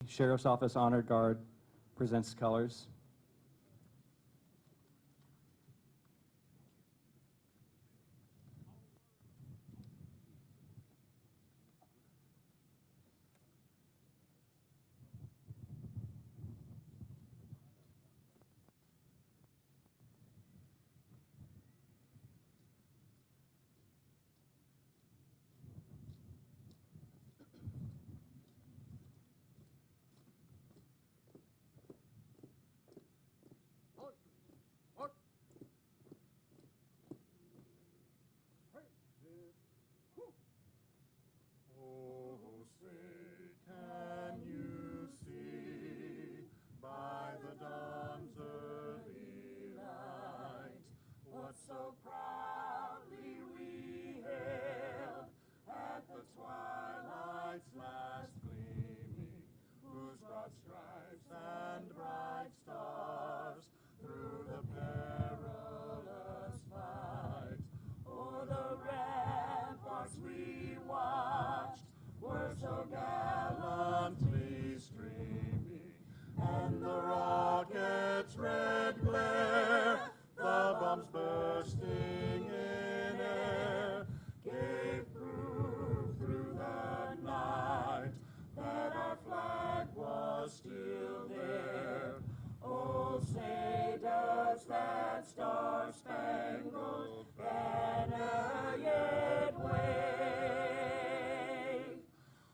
Sheriff's Office Honor Guard presents colors. So proudly we hailed at the twilight's last gleaming, whose broad stripes and bright stars through the perilous fight o'er the ramparts we watched were so gallantly streaming, and the rocket's red glare, the bombs bursting in air, gave proof through the night that our flag was still there. Oh, say does that star-spangled banner yet wave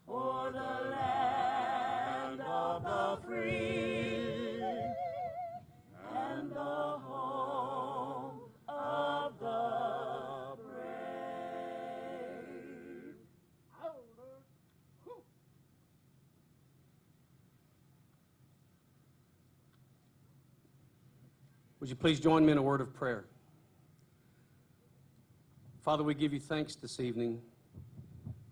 o'er the land of the free and the home of the brave. Would you please join me in a word of prayer? Father, we give you thanks this evening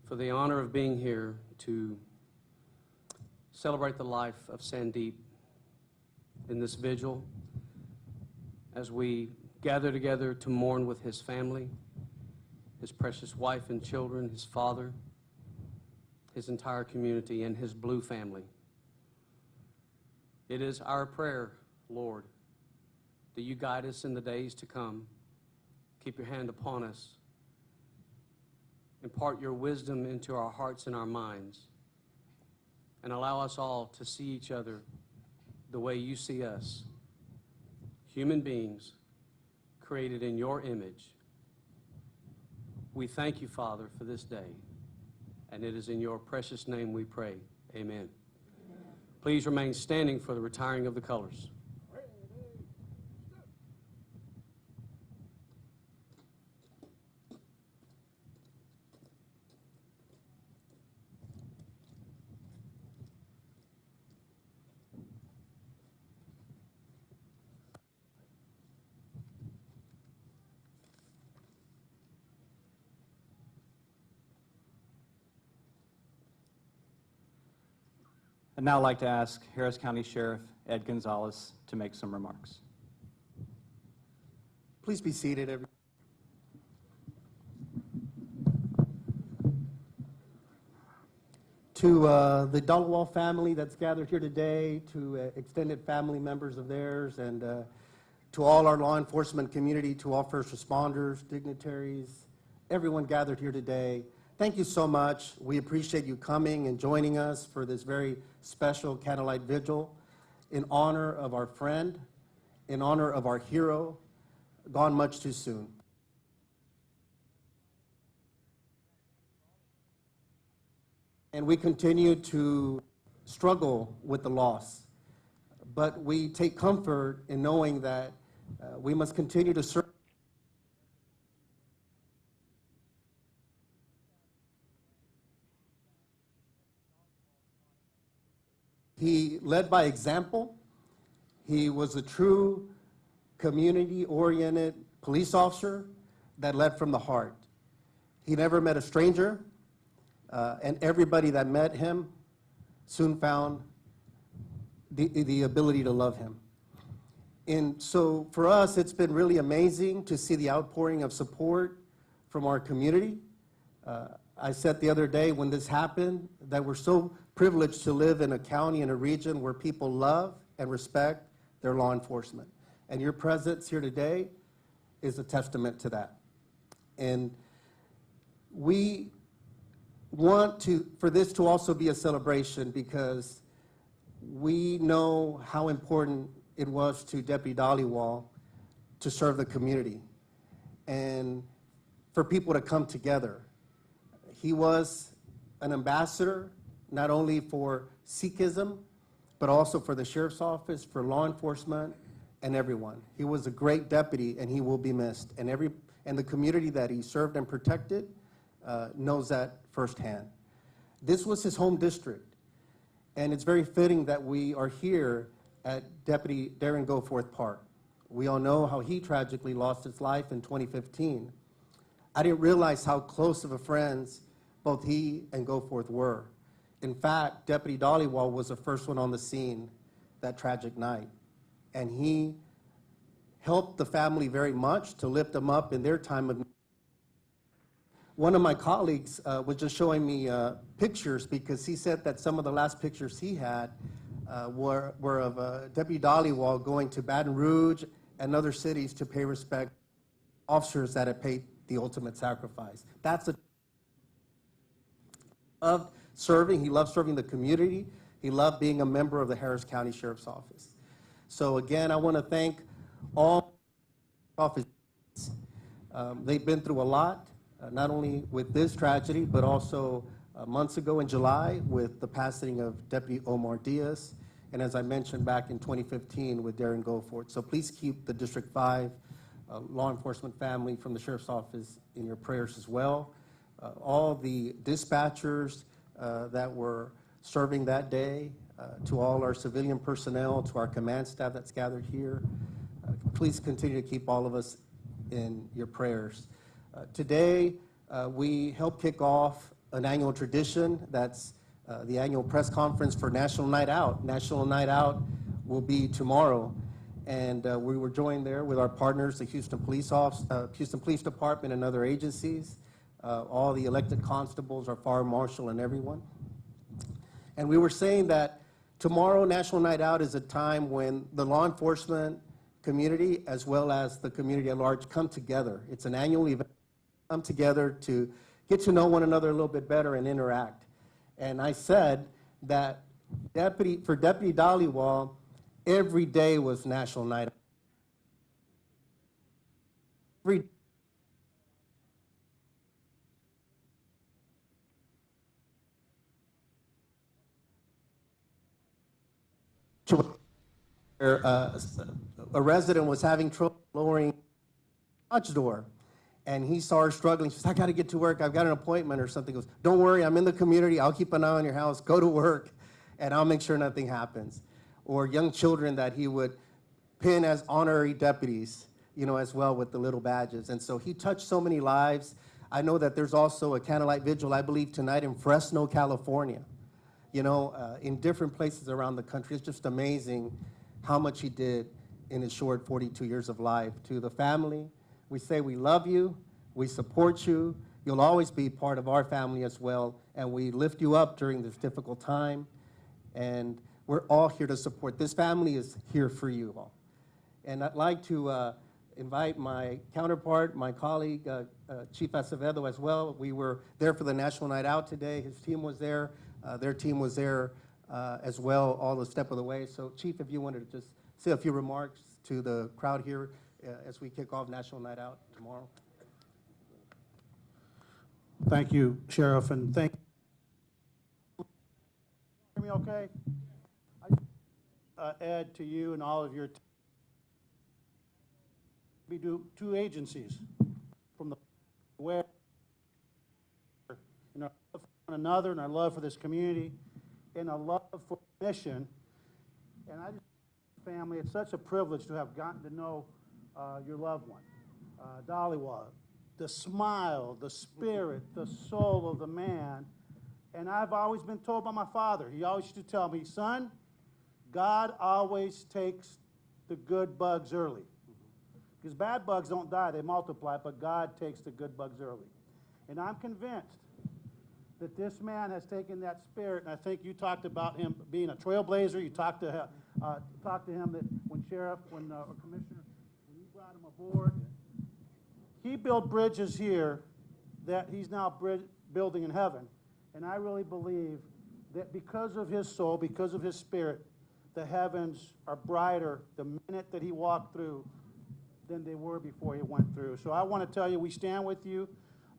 for the honor of being here to celebrate the life of Sandeep in this vigil as we gather together to mourn with his family, his precious wife and children, his father, his entire community, and his blue family. It is our prayer, Lord, that you guide us in the days to come. Keep your hand upon us. Impart your wisdom into our hearts and our minds, and allow us all to see each other the way you see us, human beings created in your image. We thank you, Father, for this day, and it is in your precious name we pray. Amen. Please remain standing for the retiring of the colors. I'd now like to ask Harris County Sheriff Ed Gonzalez to make some remarks. Please be seated, everyone. To the Dhaliwal family that's gathered here today, to extended family members of theirs, and to all our law enforcement community, to all first responders, dignitaries, everyone gathered here today, thank you so much. We appreciate you coming and joining us for this very special Candlelight Vigil in honor of our friend, in honor of our hero, gone much too soon. And we continue to struggle with the loss, but we take comfort in knowing that we must continue to serve. He led by example. He was a true community-oriented police officer that led from the heart. He never met a stranger, and everybody that met him soon found the ability to love him. And so for us, it's been really amazing to see the outpouring of support from our community. I said the other day when this happened that we're so privileged to live in a county and a region where people love and respect their law enforcement. And your presence here today is a testament to that. And we want for this to also be a celebration because we know how important it was to Deputy Dhaliwal to serve the community and for people to come together. He was an ambassador, not only for Sikhism, but also for the sheriff's office, for law enforcement, and everyone. He was a great deputy, and he will be missed. And the community that he served and protected knows that firsthand. This was his home district, and it's very fitting that we are here at Deputy Darren Goforth Park. We all know how he tragically lost his life in 2015. I didn't realize how close of a friends both he and Goforth were. In fact, Deputy Dhaliwal was the first one on the scene that tragic night, and he helped the family very much to lift them up in their time of need. One of my colleagues was just showing me pictures because he said that some of the last pictures he had were of Deputy Dhaliwal going to Baton Rouge and other cities to pay respect to officers that had paid the ultimate sacrifice. That's a loved serving. He loved serving the community. He loved being a member of the Harris County Sheriff's Office. So again, I want to thank all officers. They've been through a lot, not only with this tragedy, but also months ago in July with the passing of Deputy Omar Diaz, and as I mentioned back in 2015 with Darren Goforth. So please keep the District 5 law enforcement family from the Sheriff's Office in your prayers as well. All the dispatchers that were serving that day, to all our civilian personnel, to our command staff that's gathered here, please continue to keep all of us in your prayers. Today, we help kick off an annual tradition. That's the annual press conference for National Night Out. National Night Out will be tomorrow, and we were joined there with our partners, the Houston Police Department and other agencies, all the elected constables, our fire marshal, and everyone. And we were saying that tomorrow, National Night Out, is a time when the law enforcement community, as well as the community at large, come together. It's an annual event, come together to get to know one another a little bit better and interact. And I said that for Deputy Dhaliwal, every day was National Night Out. Every a resident was having trouble lowering the garage door, and he saw her struggling. She said, I got to get to work. I've got an appointment or something. He goes, don't worry, I'm in the community. I'll keep an eye on your house. Go to work, and I'll make sure nothing happens. Or young children that he would pin as honorary deputies, as well with the little badges. And so he touched so many lives. I know that there's also a Candlelight vigil, I believe, tonight in Fresno, California. In different places around the country. It's just amazing how much he did in his short 42 years of life. To the family, we say we love you, we support you, you'll always be part of our family as well, and we lift you up during this difficult time, and we're all here to support. This family is here for you all. And I'd like to invite my counterpart, my colleague, Chief Acevedo as well. We were there for the National Night Out today. His team was there. Their team was there as well all the step of the way. So, Chief, if you wanted to just say a few remarks to the crowd here as we kick off National Night Out tomorrow. Thank you, Sheriff, and thank you. Hear me okay? I add to you and all of your we do two agencies from the where in our love for one another and our love for this community and our love for the mission. And I just family, it's such a privilege to have gotten to know your loved one, Dhaliwal. The smile, the spirit, the soul of the man. And I've always been told by my father, he always used to tell me, son, God always takes the good bugs early. Because bad bugs don't die, they multiply, but God takes the good bugs early. And I'm convinced that this man has taken that spirit, and I think you talked about him being a trailblazer. You talked to him that when or Commissioner, when you brought him aboard, he built bridges here that he's now building in heaven. And I really believe that because of his soul, because of his spirit, the heavens are brighter the minute that he walked through than they were before he went through. So I want to tell you, we stand with you.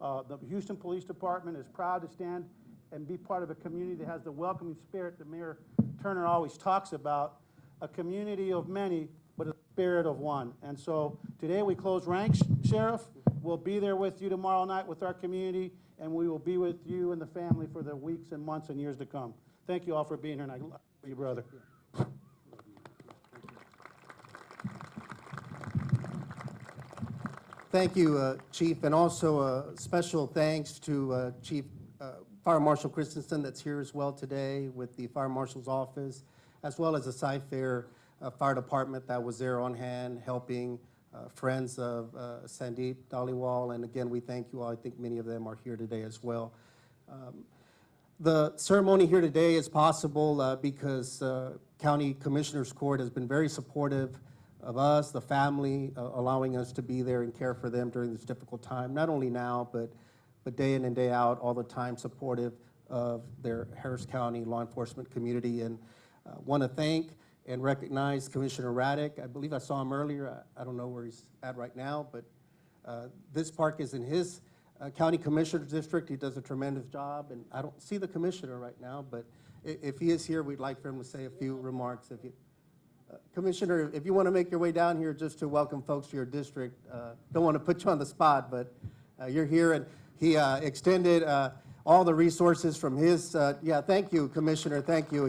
The Houston Police Department is proud to stand and be part of a community that has the welcoming spirit that Mayor Turner always talks about, a community of many, but a spirit of one. And so today we close ranks, Sheriff. We'll be there with you tomorrow night with our community, and we will be with you and the family for the weeks and months and years to come. Thank you all for being here, and I love you, brother. Thank you, Chief, and also a special thanks to Chief Fire Marshal Christensen that's here as well today with the Fire Marshal's Office, as well as the Cy-Fair Fire Department that was there on hand helping friends of Sandeep Dhaliwal, and again, we thank you all. I think many of them are here today as well. The ceremony here today is possible because County Commissioners Court has been very supportive of us, the family, allowing us to be there and care for them during this difficult time, not only now, but day in and day out, all the time supportive of their Harris County law enforcement community. And want to thank and recognize Commissioner Raddick. I believe I saw him earlier. I don't know where he's at right now, but this park is in his county commissioner's district. He does a tremendous job, and I don't see the commissioner right now, but if he is here, we'd like for him to say a few remarks. If you, Commissioner, if you want to make your way down here just to welcome folks to your district, don't want to put you on the spot, but you're here, and he extended all the resources from his, yeah, thank you, Commissioner, thank you.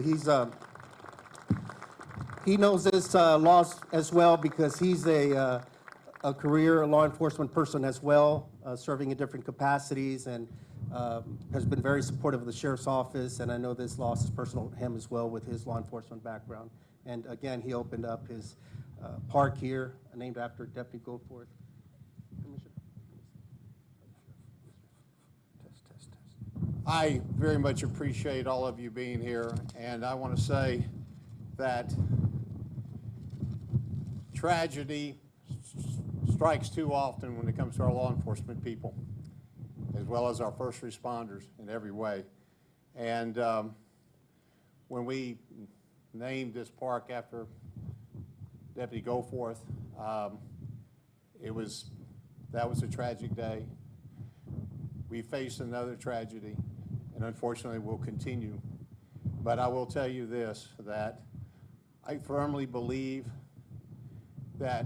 He knows this law as well because he's a career law enforcement person as well, serving in different capacities, and has been very supportive of the Sheriff's Office, and I know this loss is personal to him as well with his law enforcement background. And again, he opened up his park here, named after Deputy Goforth. Commissioner. I very much appreciate all of you being here, and I want to say that tragedy strikes too often when it comes to our law enforcement people, as well as our first responders in every way. And when we named this park after Deputy Goforth, that was a tragic day. We faced another tragedy, and unfortunately will continue. But I will tell you this, that I firmly believe that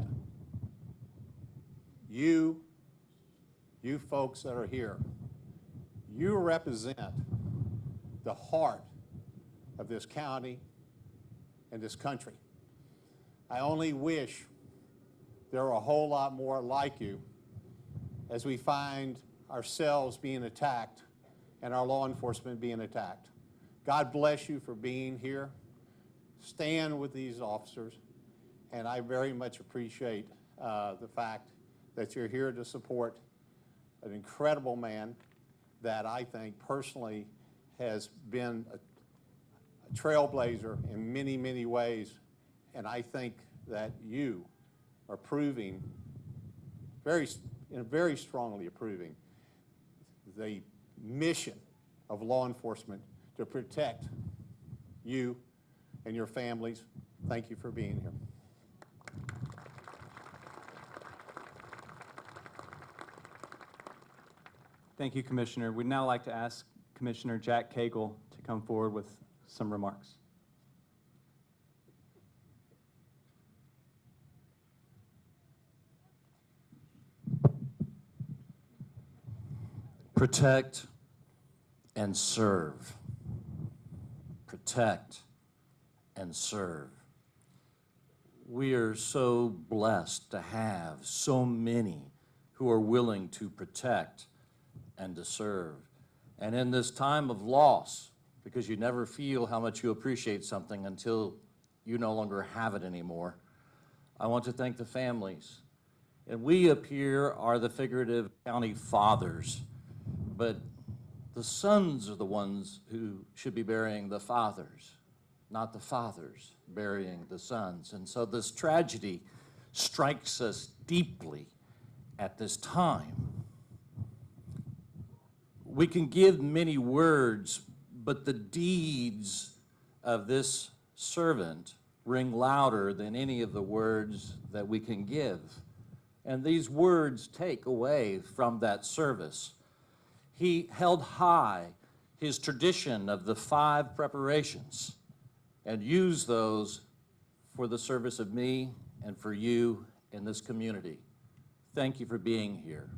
you folks that are here, you represent the heart of this county and this country. I only wish there were a whole lot more like you as we find ourselves being attacked and our law enforcement being attacked. God bless you for being here. Stand with these officers, and I very much appreciate the fact that you're here to support an incredible man that I think personally has been a trailblazer in many, many ways, and I think that you are proving, very strongly approving the mission of law enforcement to protect you and your families. Thank you for being here. Thank you, Commissioner. We'd now like to ask Commissioner Jack Cagle to come forward with some remarks. Protect and serve. Protect and serve. We are so blessed to have so many who are willing to protect and to serve. And in this time of loss, because you never feel how much you appreciate something until you no longer have it anymore, I want to thank the families. And we up here are the figurative county fathers, but The sons are the ones who should be burying the fathers, not the fathers burying the sons. And so this tragedy strikes us deeply at this time. We can give many words, but the deeds of this servant ring louder than any of the words that we can give. And these words take away from that service. He held high his tradition of the 5 preparations and used those for the service of me and for you in this community. Thank you for being here.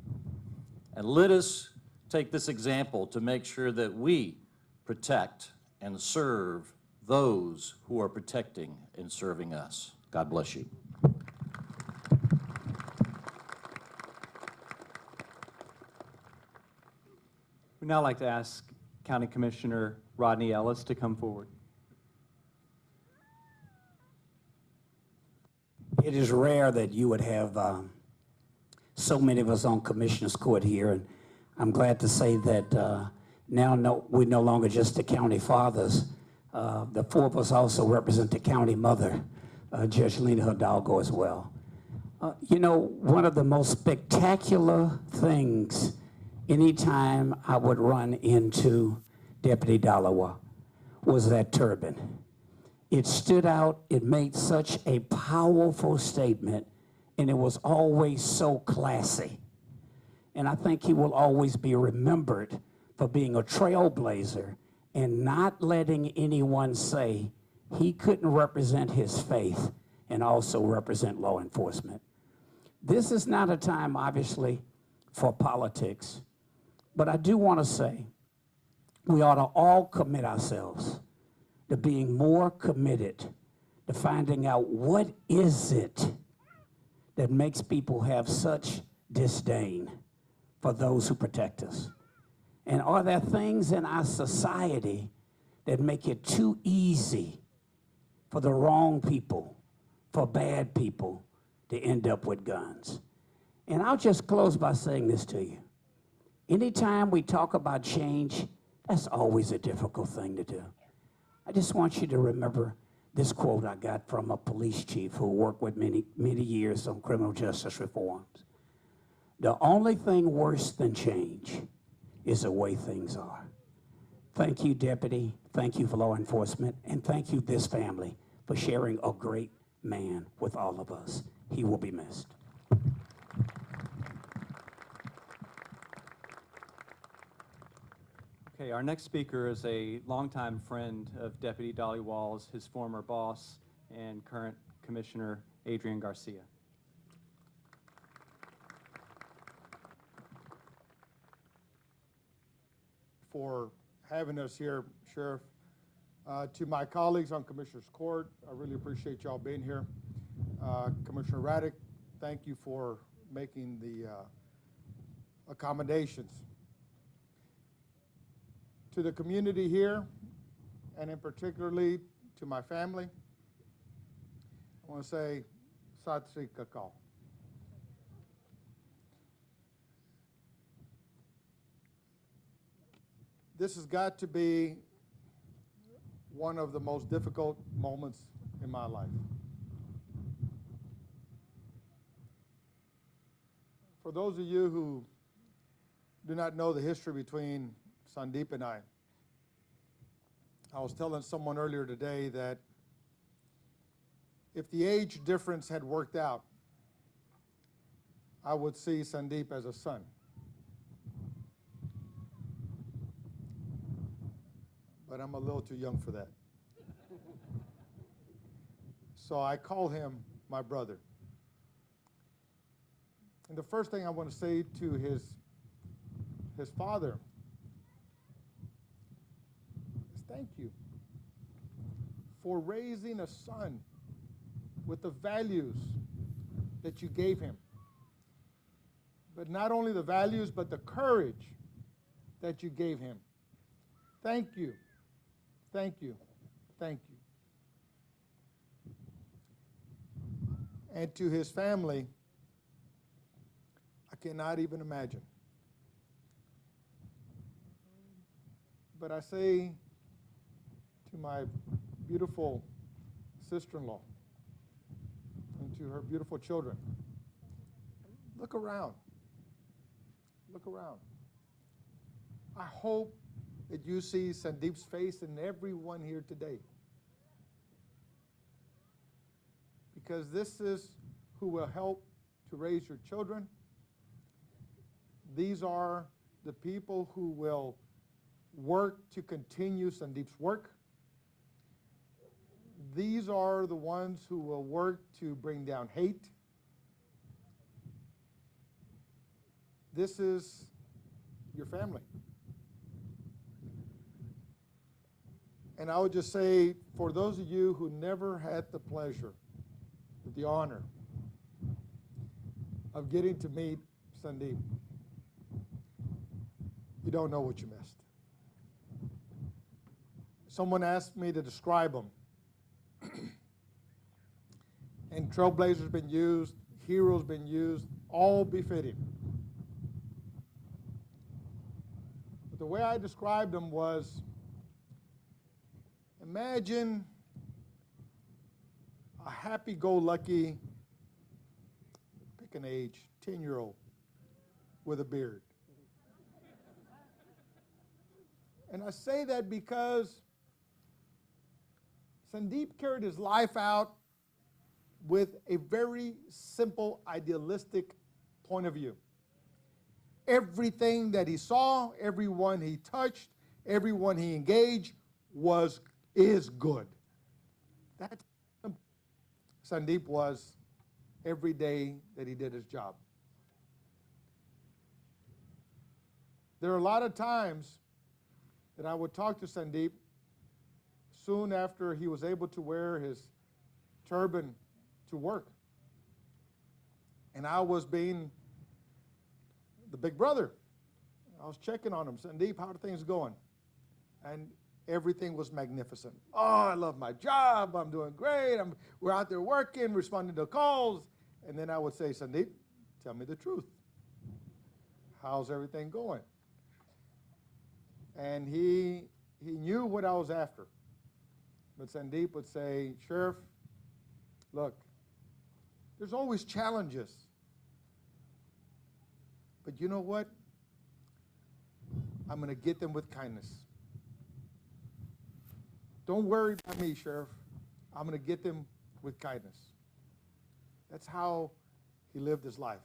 And let us take this example to make sure that we protect and serve those who are protecting and serving us. God bless you. We'd now like to ask County Commissioner Rodney Ellis to come forward. It is rare that you would have so many of us on Commissioner's Court here, and I'm glad to say that we're no longer just the county fathers. The 4 of us also represent the county mother, Judge Lena Hidalgo as well. You know, one of the most spectacular things anytime I would run into Deputy Dhaliwal was that turban. It stood out, it made such a powerful statement, and it was always so classy. And I think he will always be remembered for being a trailblazer and not letting anyone say he couldn't represent his faith and also represent law enforcement. This is not a time, obviously, for politics, but I do want to say we ought to all commit ourselves to being more committed to finding out what is it that makes people have such disdain for those who protect us. And are there things in our society that make it too easy for the wrong people, for bad people to end up with guns? And I'll just close by saying this to you. Anytime we talk about change, that's always a difficult thing to do. I just want you to remember this quote I got from a police chief who worked with many years on criminal justice reforms. The only thing worse than change is the way things are. Thank you, Deputy. Thank you for law enforcement. And thank you, this family, for sharing a great man with all of us. He will be missed. Okay, our next speaker is a longtime friend of Deputy Dhaliwal's, his former boss and current Commissioner Adrian Garcia. For having us here, Sheriff. To my colleagues on Commissioner's Court, I really appreciate y'all being here. Commissioner Raddick, thank you for making the accommodations. To the community here, and in particularly to my family, I want to say Sat Sri Akal. This has got to be one of the most difficult moments in my life. For those of you who do not know the history between Sandeep and I was telling someone earlier today that if the age difference had worked out, I would see Sandeep as a son. But I'm a little too young for that. So I call him my brother. And the first thing I want to say to his father is thank you for raising a son with the values that you gave him. But not only the values, but the courage that you gave him. Thank you. Thank you. Thank you. And to his family, I cannot even imagine But I say to my beautiful sister-in-law and to her beautiful children, look around. Look around. I hope that you see Sandeep's face in everyone here today. Because this is who will help to raise your children. These are the people who will work to continue Sandeep's work. These are the ones who will work to bring down hate. This is your family. And I would just say, for those of you who never had the pleasure, the honor of getting to meet Sandeep, you don't know what you missed. Someone asked me to describe him. And trailblazer's been used, hero's been used, all befitting. But the way I described him was, imagine a happy-go-lucky, pick an age, 10-year-old with a beard. And I say that because Sandeep carried his life out with a very simple, idealistic point of view. Everything that he saw, everyone he touched, everyone he engaged is good. That's simple. Sandeep was every day that he did his job. There are a lot of times that I would talk to Sandeep soon after he was able to wear his turban to work. And I was being the big brother. I was checking on him. Sandeep, how are things going? And everything was magnificent. Oh, I love my job. I'm doing great. We're out there working, responding to calls. And then I would say, Sandeep, tell me the truth. How's everything going? And he knew what I was after. But Sandeep would say, Sheriff, look, there's always challenges. But you know what? I'm going to get them with kindness. Don't worry about me, Sheriff. I'm going to get them with kindness. That's how he lived his life.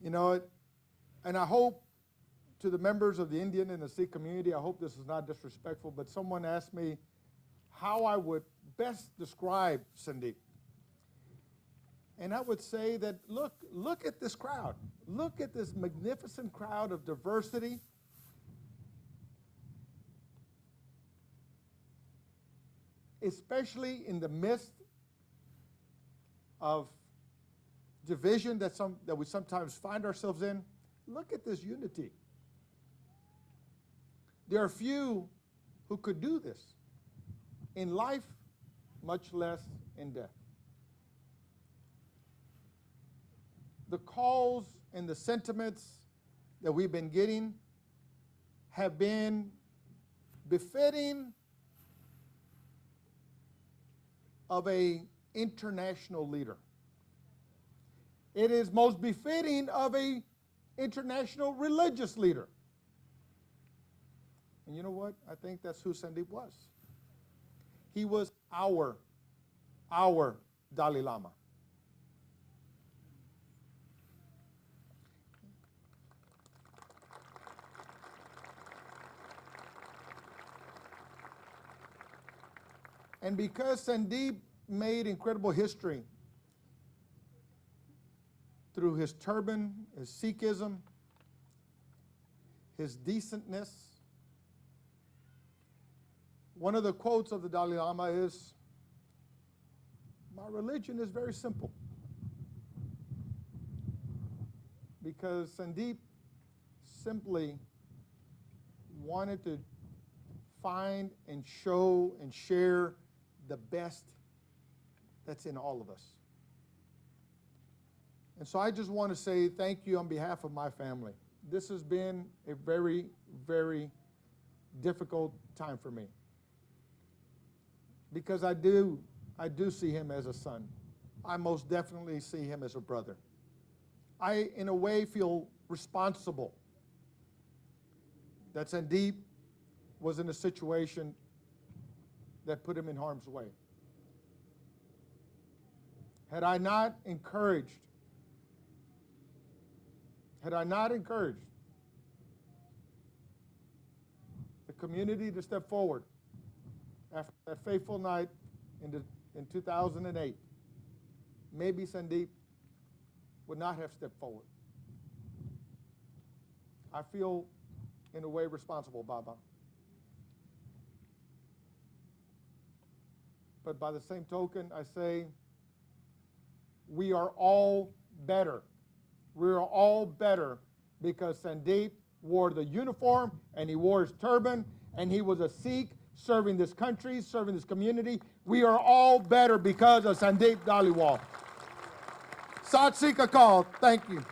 You know, and I hope to the members of the Indian and the Sikh community, I hope this is not disrespectful, but someone asked me how I would best describe Sandeep. And I would say that, look at this crowd. Look at this magnificent crowd of diversity. Especially in the midst of division that we sometimes find ourselves in. Look at this unity. There are few who could do this in life, much less in death. The calls and the sentiments that we've been getting have been befitting of an international leader. It is most befitting of an international religious leader. And you know what? I think that's who Sandeep was. He was our Dalai Lama. And because Sandeep made incredible history through his turban, his Sikhism, his decentness, one of the quotes of the Dalai Lama is, "My religion is very simple." Because Sandeep simply wanted to find and show and share the best that's in all of us. And so I just want to say thank you on behalf of my family. this has been a very, very difficult time for me, because I do see him as a son. I most definitely see him as a brother. I, in a way, feel responsible that Sandeep was in a situation that put him in harm's way. Had I not encouraged the community to step forward after that fateful night in 2008, maybe Sandeep would not have stepped forward. I feel, in a way, responsible, Baba. But by the same token, I say we are all better. We are all better because Sandeep wore the uniform and he wore his turban and he was a Sikh serving this country, serving this community. We are all better because of Sandeep Dhaliwal. Sat Sri Akal, thank you.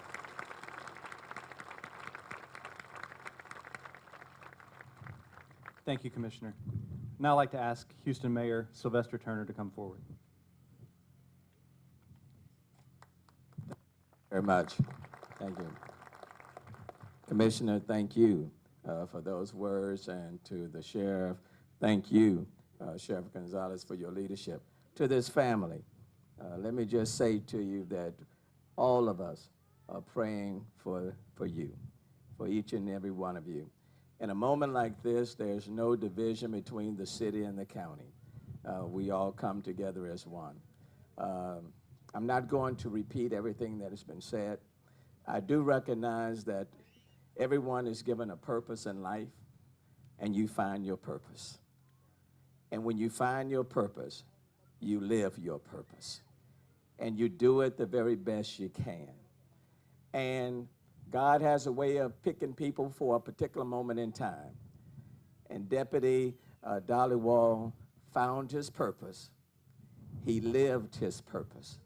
Thank you, Commissioner. Now I'd like to ask Houston Mayor Sylvester Turner to come forward. Very much. Thank you. Commissioner, thank you for those words, and to the sheriff, thank you, Sheriff Gonzalez, for your leadership. To this family, let me just say to you that all of us are praying for you, for each and every one of you. In a moment like this, there's no division between the city and the county. We all come together as one. I'm not going to repeat everything that has been said. I do recognize that everyone is given a purpose in life, and you find your purpose. And when you find your purpose, you live your purpose. And you do it the very best you can. And God has a way of picking people for a particular moment in time. And Deputy Dhaliwal found his purpose. He lived his purpose.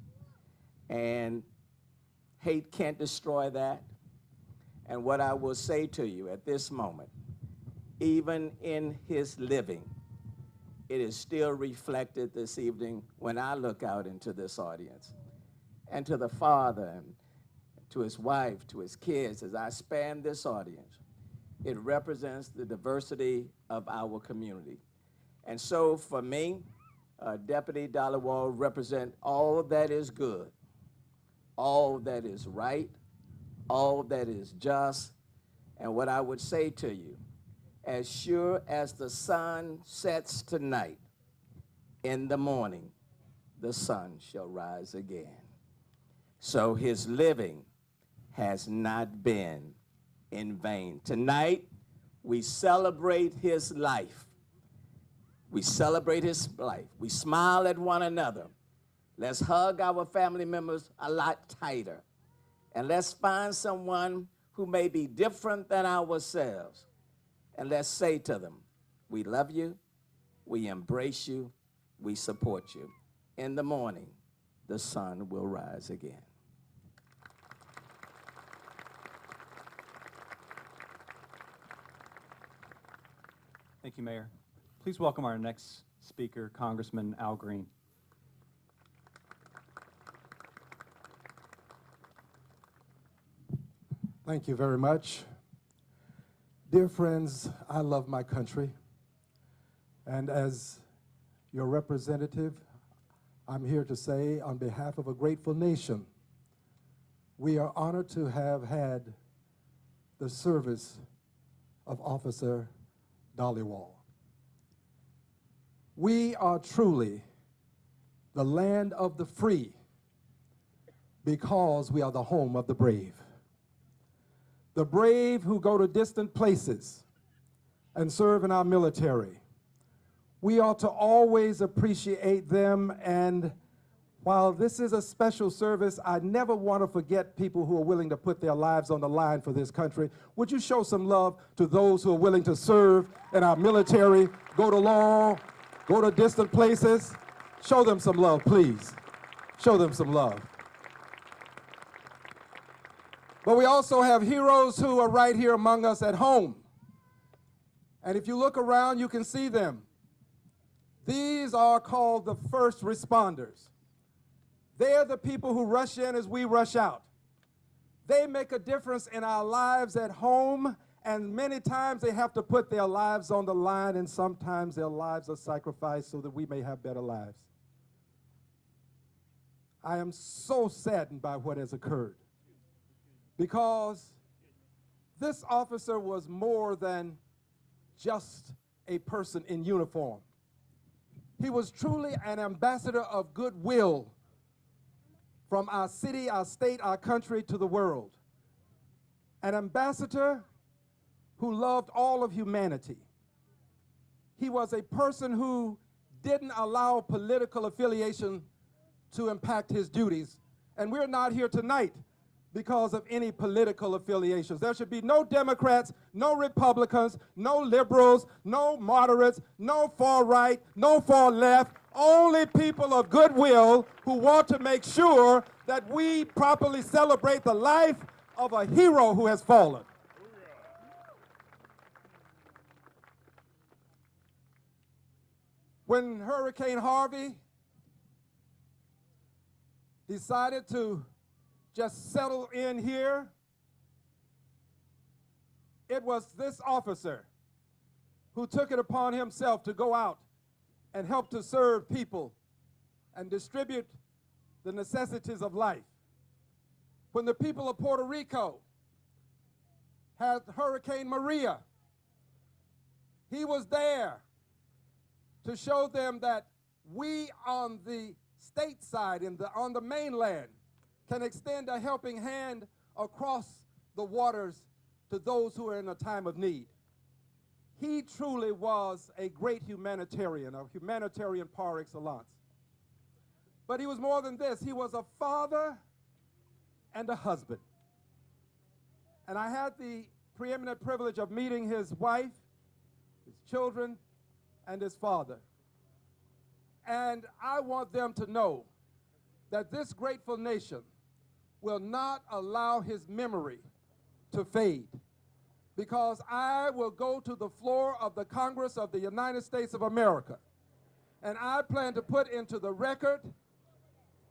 And hate can't destroy that. And what I will say to you at this moment, even in his living, it is still reflected this evening when I look out into this audience. And to the father, and to his wife, to his kids, as I span this audience, it represents the diversity of our community. And so for me, Deputy Dhaliwal represents all that is good, all that is right, all that is just. And what I would say to you, as sure as the sun sets tonight, in the morning, the sun shall rise again. So his living has not been in vain. Tonight, we celebrate his life. We celebrate his life. We smile at one another. Let's hug our family members a lot tighter. And let's find someone who may be different than ourselves. And let's say to them, we love you, we embrace you, we support you. In the morning, the sun will rise again. Thank you, Mayor. Please welcome our next speaker, Congressman Al Green. Thank you very much. Dear friends, I love my country. And as your representative, I'm here to say on behalf of a grateful nation, we are honored to have had the service of Officer Dhaliwal. We are truly the land of the free because we are the home of the brave. The brave who go to distant places and serve in our military. We ought to always appreciate them, and while this is a special service, I never want to forget people who are willing to put their lives on the line for this country. Would you show some love to those who are willing to serve in our military, go to law, go to distant places? Show them some love, please. Show them some love. But we also have heroes who are right here among us at home. And if you look around, you can see them. These are called the first responders. They're the people who rush in as we rush out. They make a difference in our lives at home, and many times they have to put their lives on the line, and sometimes their lives are sacrificed so that we may have better lives. I am so saddened by what has occurred, because this officer was more than just a person in uniform. He was truly an ambassador of goodwill from our city, our state, our country to the world. An ambassador who loved all of humanity. He was a person who didn't allow political affiliation to impact his duties. And we're not here tonight because of any political affiliations. There should be no Democrats, no Republicans, no liberals, no moderates, no far right, no far left, only people of goodwill who want to make sure that we properly celebrate the life of a hero who has fallen. When Hurricane Harvey decided to just settle in here, it was this officer who took it upon himself to go out and help to serve people and distribute the necessities of life. When the people of Puerto Rico had Hurricane Maria, he was there to show them that we on the state side, on the mainland, can extend a helping hand across the waters to those who are in a time of need. He truly was a great humanitarian, a humanitarian par excellence. But he was more than this. He was a father and a husband. And I had the preeminent privilege of meeting his wife, his children, and his father. And I want them to know that this grateful nation will not allow his memory to fade, because I will go to the floor of the Congress of the United States of America, and I plan to put into the record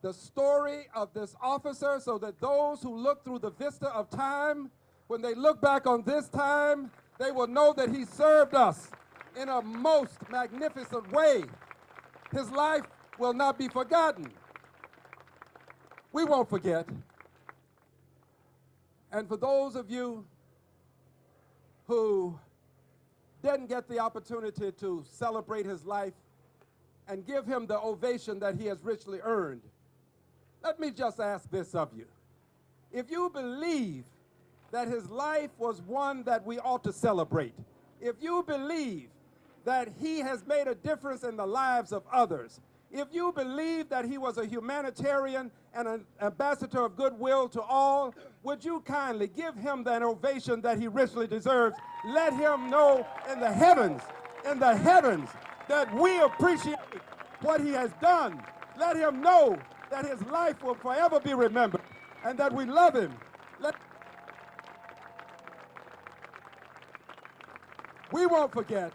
the story of this officer so that those who look through the vista of time, when they look back on this time, they will know that he served us in a most magnificent way. His life will not be forgotten. We won't forget. And for those of you who didn't get the opportunity to celebrate his life and give him the ovation that he has richly earned, let me just ask this of you. If you believe that his life was one that we ought to celebrate, if you believe that he has made a difference in the lives of others, if you believe that he was a humanitarian and an ambassador of goodwill to all, would you kindly give him that ovation that he richly deserves? Let him know in the heavens, that we appreciate what he has done. Let him know that his life will forever be remembered and that we love him. We won't forget.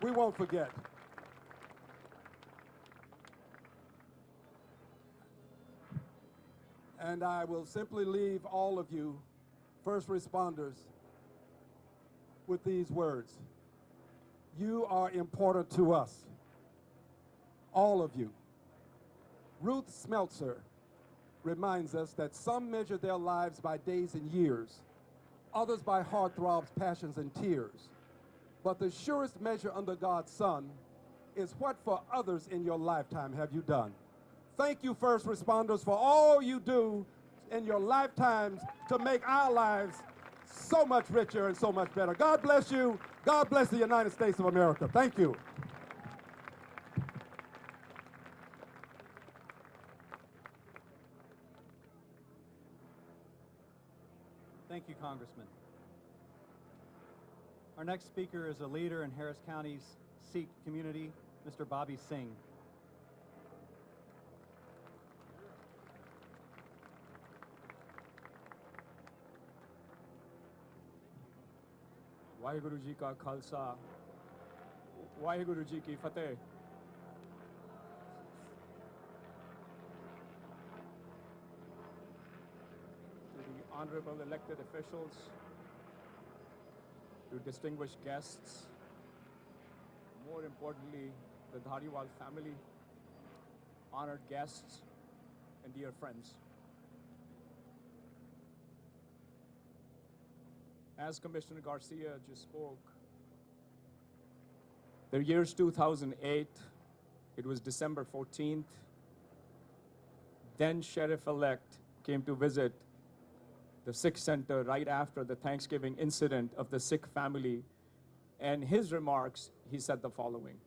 We won't forget. And I will simply leave all of you, first responders, with these words. You are important to us, all of you. Ruth Smeltzer reminds us that some measure their lives by days and years, others by heartthrobs, passions, and tears. But the surest measure under God's sun is what for others in your lifetime have you done. Thank you, first responders, for all you do in your lifetimes to make our lives so much richer and so much better. God bless you. God bless the United States of America. Thank you. Thank you, Congressman. Our next speaker is a leader in Harris County's Sikh community, Mr. Bobby Singh. Waheguru ji का खालसा वाहिगुरु जी की फतेह। To the honorable elected officials, to distinguished guests, more importantly, the Dhaliwal family, honored guests, and dear friends. As Commissioner Garcia just spoke, the year's 2008, it was December 14th, then Sheriff-elect came to visit the Sikh Center right after the Thanksgiving incident of the Sikh family, and his remarks, he said the following: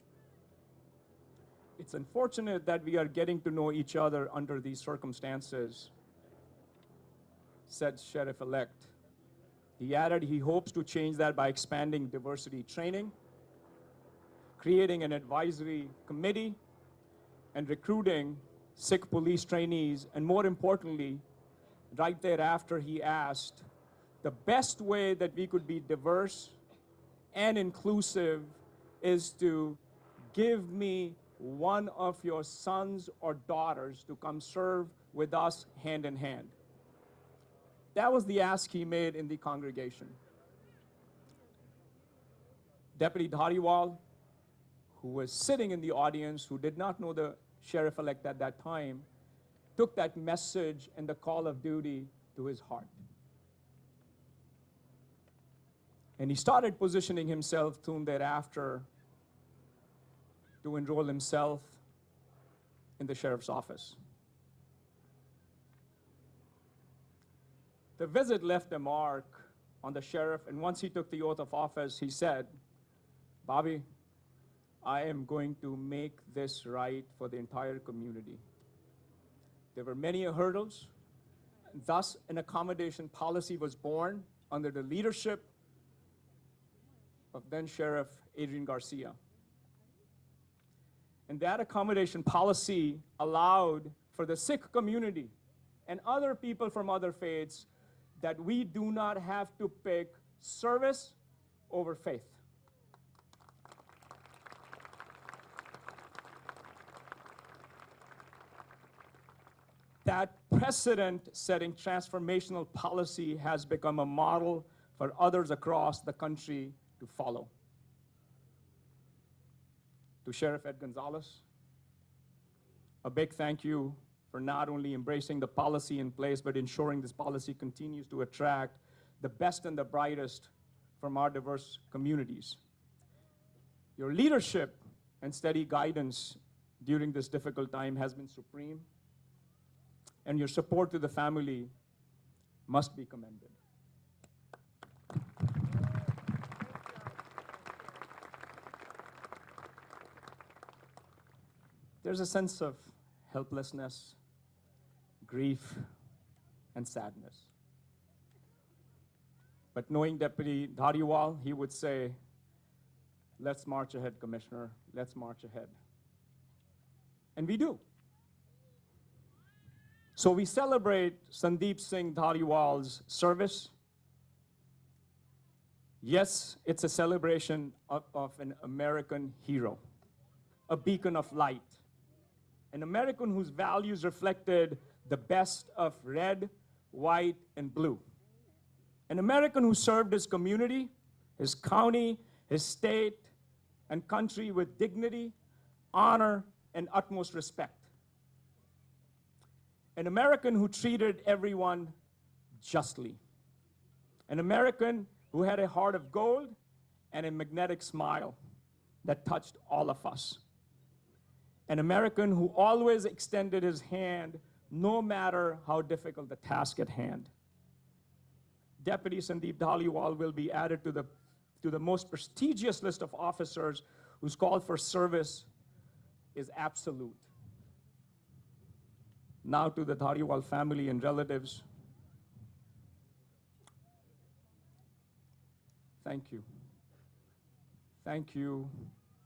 "It's unfortunate that we are getting to know each other under these circumstances," said Sheriff-elect. He added he hopes to change that by expanding diversity training, creating an advisory committee, and recruiting Sikh police trainees, and more importantly, right thereafter he asked, the best way that we could be diverse and inclusive is to give me one of your sons or daughters to come serve with us hand in hand. That was the ask he made in the congregation. Deputy Dhaliwal, who was sitting in the audience, who did not know the sheriff-elect at that time, took that message and the call of duty to his heart. And he started positioning himself soon thereafter to enroll himself in the sheriff's office. The visit left a mark on the sheriff, and once he took the oath of office, he said, "Bobby, I am going to make this right for the entire community." There were many hurdles. Thus, an accommodation policy was born under the leadership of then Sheriff Adrian Garcia. And that accommodation policy allowed for the Sikh community and other people from other faiths that we do not have to pick service over faith. That precedent-setting transformational policy has become a model for others across the country to follow. To Sheriff Ed Gonzalez, a big thank you for not only embracing the policy in place, but ensuring this policy continues to attract the best and the brightest from our diverse communities. Your leadership and steady guidance during this difficult time has been supreme, and your support to the family must be commended. There's a sense of helplessness, grief, and sadness. But knowing Deputy Dhaliwal, he would say, "Let's march ahead, Commissioner, let's march ahead." And we do. So we celebrate Sandeep Singh Dhaliwal's service. Yes, it's a celebration of an American hero, a beacon of light, an American whose values reflected the best of red, white, and blue. An American who served his community, his county, his state, and country with dignity, honor, and utmost respect. An American who treated everyone justly. An American who had a heart of gold and a magnetic smile that touched all of us. An American who always extended his hand no matter how difficult the task at hand. Deputy Sandeep Dhaliwal will be added to the most prestigious list of officers whose call for service is absolute. Now to the Dhaliwal family and relatives, thank you. Thank you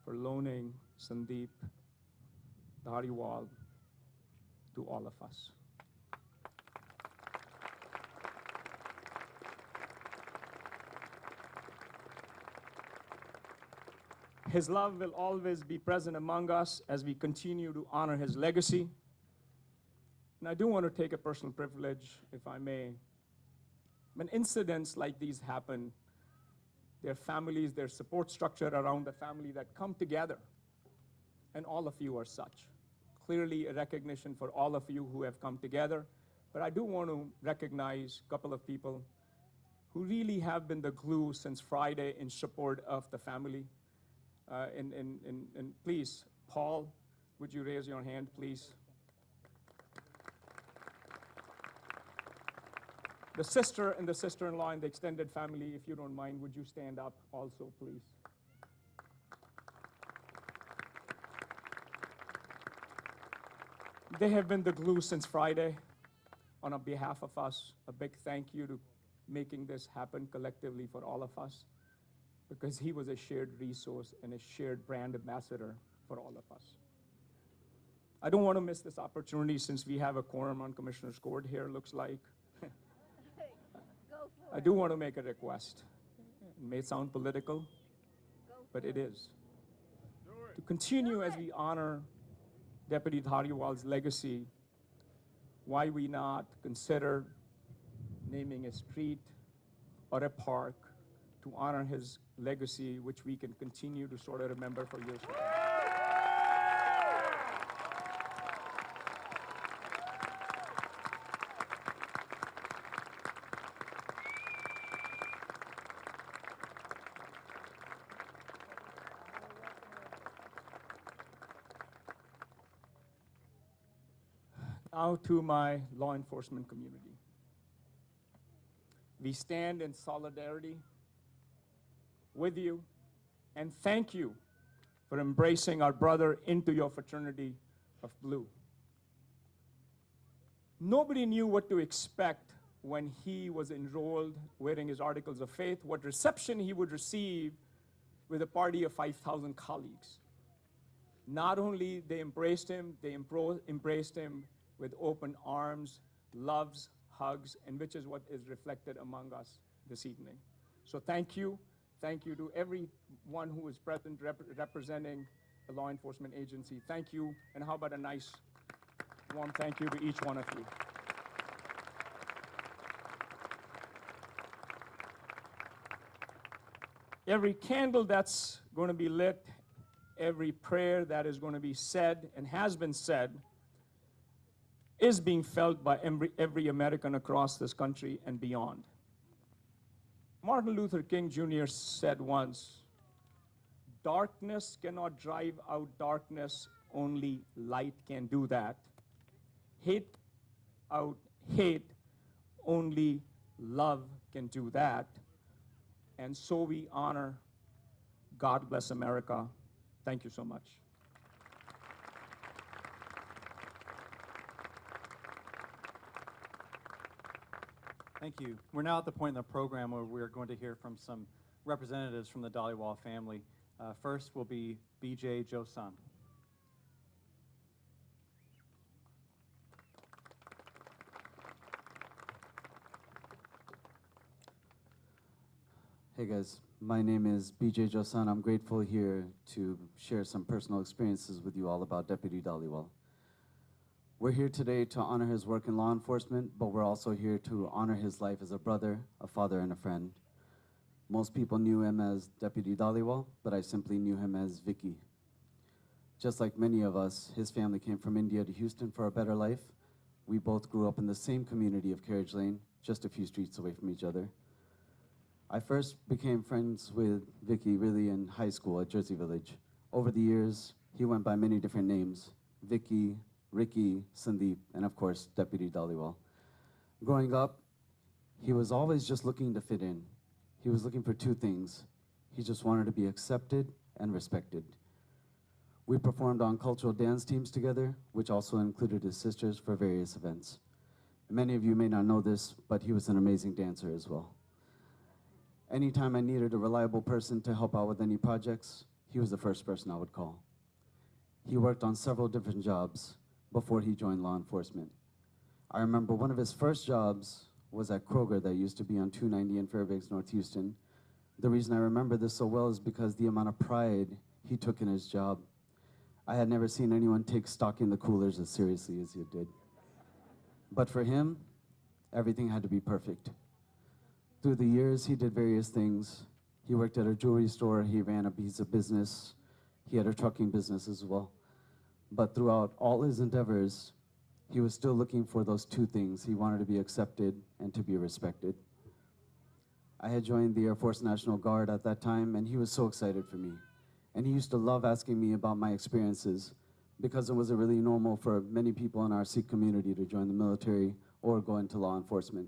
for loaning Sandeep Dhaliwal to all of us. His love will always be present among us as we continue to honor his legacy. And I do want to take a personal privilege, if I may. When incidents like these happen, their families, their support structure around the family that come together, and all of you are such. Clearly a recognition for all of you who have come together, but I do want to recognize a couple of people who really have been the glue since Friday in support of the family. And please, Paul, would you raise your hand, please? The sister and the sister-in-law and the extended family, if you don't mind, would you stand up also, please? They have been the glue since Friday. On behalf of us, a big thank you to making this happen collectively for all of us, because he was a shared resource and a shared brand ambassador for all of us. I don't want to miss this opportunity since we have a quorum on Commissioner's Court here, looks like. I do want to make a request. It may sound political, but it is. To continue as we honor Deputy Dhaliwal's legacy, why we not consider naming a street or a park to honor his legacy, which we can continue to sort of remember for years to come. Now to my law enforcement community. We stand in solidarity with you and thank you for embracing our brother into your fraternity of blue. Nobody knew what to expect when he was enrolled wearing his articles of faith, what reception he would receive with a party of 5,000 colleagues. Not only they embraced him, they embraced him with open arms, loves, hugs, and which is what is reflected among us this evening. So thank you. Thank you to everyone who is present representing the law enforcement agency. Thank you, and how about a nice warm thank you to each one of you. Every candle that's going to be lit, every prayer that is going to be said and has been said is being felt by every American across this country and beyond. Martin Luther King Jr. said once, "Darkness cannot drive out darkness, only light can do that. Hate out hate, only love can do that." And so we honor God Bless America. Thank you so much. Thank you. We're now at the point in the program where we're going to hear from some representatives from the Dhaliwal family. First will be B.J. Josan. Hey guys, my name is B.J. Josan. I'm grateful here to share some personal experiences with you all about Deputy Dhaliwal. We're here today to honor his work in law enforcement, but we're also here to honor his life as a brother, a father, and a friend. Most people knew him as Deputy Dhaliwal, but I simply knew him as Vicky. Just like many of us, his family came from India to Houston for a better life. We both grew up in the same community of Carriage Lane, just a few streets away from each other. I first became friends with Vicky really in high school at Jersey Village. Over the years, he went by many different names: Vicky, Ricky, Sandeep, and of course, Deputy Dhaliwal. Growing up, he was always just looking to fit in. He was looking for two things. He just wanted to be accepted and respected. We performed on cultural dance teams together, which also included his sisters for various events. Many of you may not know this, but he was an amazing dancer as well. Anytime I needed a reliable person to help out with any projects, he was the first person I would call. He worked on several different jobs before he joined law enforcement. I remember one of his first jobs was at Kroger that used to be on 290 in Fairbanks, North Houston. The reason I remember this so well is because the amount of pride he took in his job. I had never seen anyone take stocking the coolers as seriously as he did. But for him, everything had to be perfect. Through the years, he did various things. He worked at a jewelry store, he ran a pizza business, he had a trucking business as well. But throughout all his endeavors, he was still looking for those two things. He wanted to be accepted and to be respected. I had joined the Air Force National Guard at that time, and he was so excited for me. And he used to love asking me about my experiences because it wasn't really normal for many people in our Sikh community to join the military or go into law enforcement.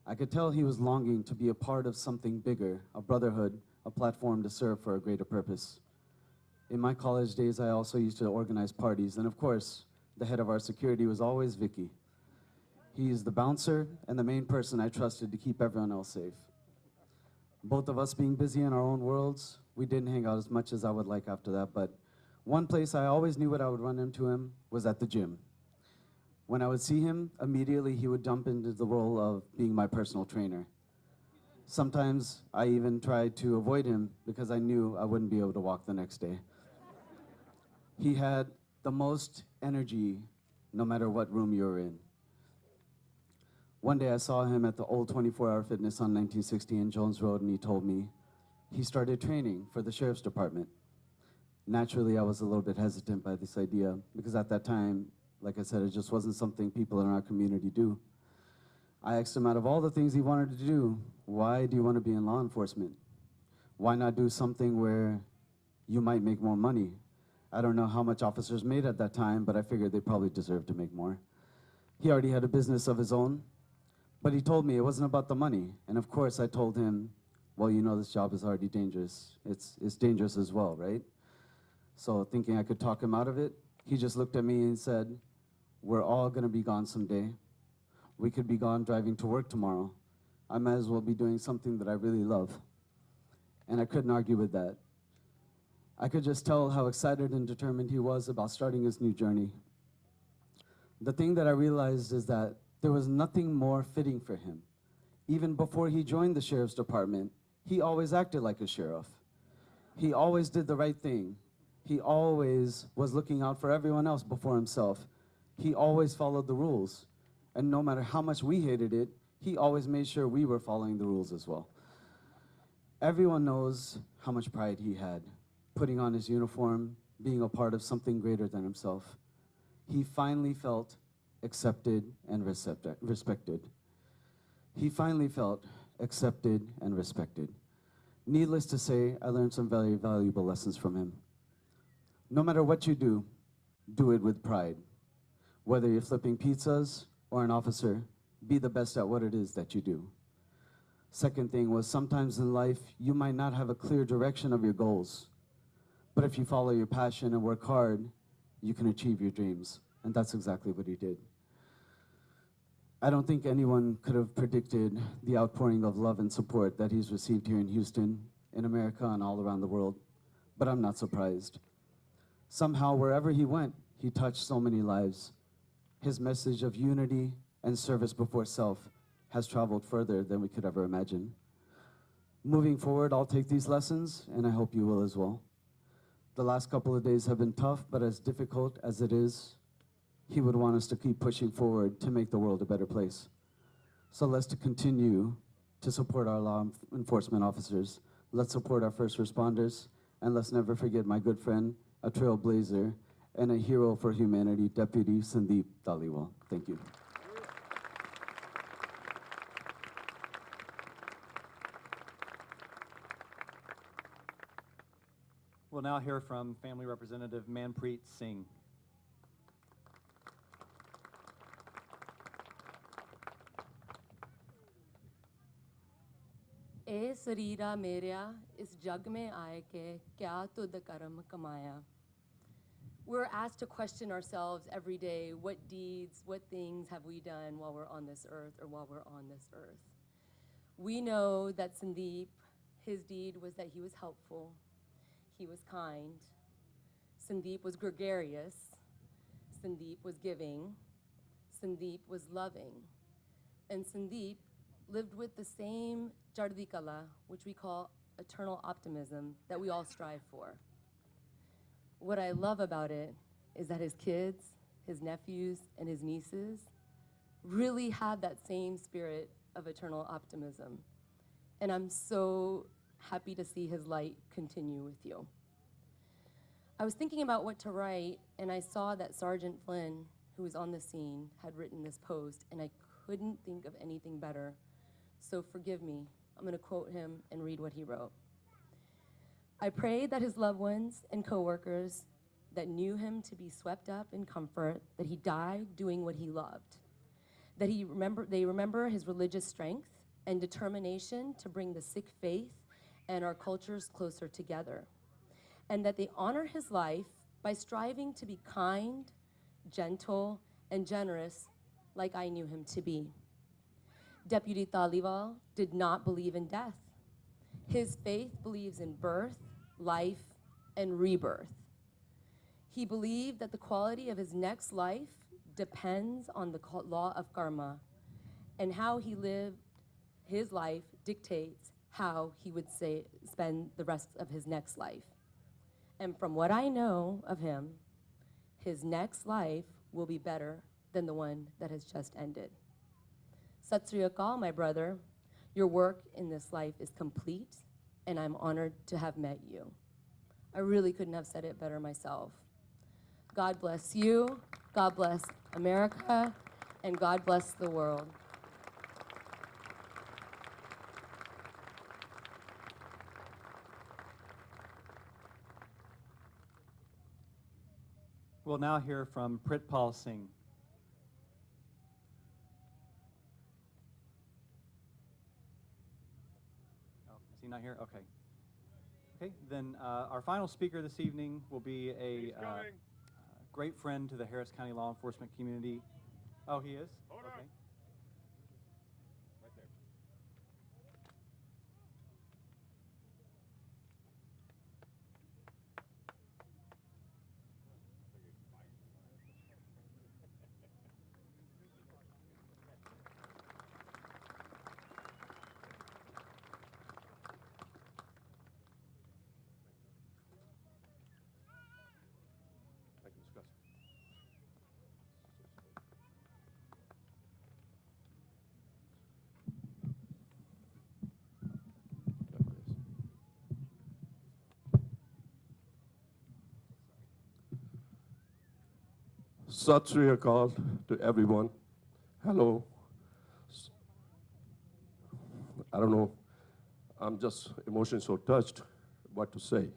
I could tell he was longing to be a part of something bigger, a brotherhood, a platform to serve for a greater purpose. In my college days, I also used to organize parties, and of course, the head of our security was always Vicky. He's the bouncer and the main person I trusted to keep everyone else safe. Both of us being busy in our own worlds, we didn't hang out as much as I would like after that, but one place I always knew what I would run into him was at the gym. When I would see him, immediately he would jump into the role of being my personal trainer. Sometimes I even tried to avoid him because I knew I wouldn't be able to walk the next day. He had the most energy no matter what room you were in. One day I saw him at the old 24-hour fitness on 1960 in Jones Road, and he told me he started training for the sheriff's department. Naturally, I was a little bit hesitant by this idea because at that time, like I said, it just wasn't something people in our community do. I asked him, out of all the things he wanted to do, why do you want to be in law enforcement? Why not do something where you might make more money? I don't know how much officers made at that time, but I figured they probably deserved to make more. He already had a business of his own, but he told me it wasn't about the money. And of course I told him, well, you know, this job is already dangerous. It's dangerous as well, right? So thinking I could talk him out of it, he just looked at me and said, we're all gonna be gone someday. We could be gone driving to work tomorrow. I might as well be doing something that I really love. And I couldn't argue with that. I could just tell how excited and determined he was about starting his new journey. The thing that I realized is that there was nothing more fitting for him. Even before he joined the sheriff's department, he always acted like a sheriff. He always did the right thing. He always was looking out for everyone else before himself. He always followed the rules. And no matter how much we hated it, he always made sure we were following the rules as well. Everyone knows how much pride he had, putting on his uniform, being a part of something greater than himself. He finally felt accepted and respected. He finally felt accepted and respected. Needless to say, I learned some very valuable lessons from him. No matter what you do it with pride. Whether you're flipping pizzas or an officer, be the best at what it is that you do. Second thing was, sometimes in life, you might not have a clear direction of your goals. But if you follow your passion and work hard, you can achieve your dreams. And that's exactly what he did. I don't think anyone could have predicted the outpouring of love and support that he's received here in Houston, in America, and all around the world. But I'm not surprised. Somehow, wherever he went, he touched so many lives. His message of unity and service before self has traveled further than we could ever imagine. Moving forward, I'll take these lessons, and I hope you will as well. The last couple of days have been tough, but as difficult as it is, he would want us to keep pushing forward to make the world a better place. So let's continue to support our law enforcement officers. Let's support our first responders, and let's never forget my good friend, a trailblazer, and a hero for humanity, Deputy Sandeep Dhaliwal. Thank you. We'll now hear from Family Representative Manpreet Singh. ए शरीरा मेरा इस जग में आए के क्या तुद कर्म कमाया. We're asked to question ourselves every day, what deeds, what things have we done while we're on this earth or while we're on this earth. We know that Sandeep, his deed was that he was helpful, he was kind, Sandeep was gregarious, Sandeep was giving, Sandeep was loving, and Sandeep lived with the same Chardi Kala, which we call eternal optimism, that we all strive for. What I love about it is that his kids, his nephews, and his nieces really have that same spirit of eternal optimism. And I'm so happy to see his light continue with you. I was thinking about what to write, and I saw that Sergeant Flynn, who was on the scene, had written this post, and I couldn't think of anything better. So forgive me. I'm going to quote him and read what he wrote. I pray that his loved ones and coworkers that knew him to be swept up in comfort, that he died doing what he loved, that they remember his religious strength and determination to bring the Sikh faith and our cultures closer together, and that they honor his life by striving to be kind, gentle, and generous like I knew him to be. Deputy Dhaliwal did not believe in death. His faith believes in birth, life, and rebirth. He believed that the quality of his next life depends on the law of karma, and how he lived his life dictates how he would spend the rest of his next life. And from what I know of him, his next life will be better than the one that has just ended. Sat Sri Akal, my brother, your work in this life is complete, and I'm honored to have met you. I really couldn't have said it better myself. God bless you, God bless America, and God bless the world. We'll now hear from Pritpal Singh. Oh, is he not here? Okay. Okay, then our final speaker this evening will be a great friend to the Harris County law enforcement community. Oh, he is? Okay. Sat Sri Akal to everyone. Hello. I don't know. I'm just emotionally so touched what to say.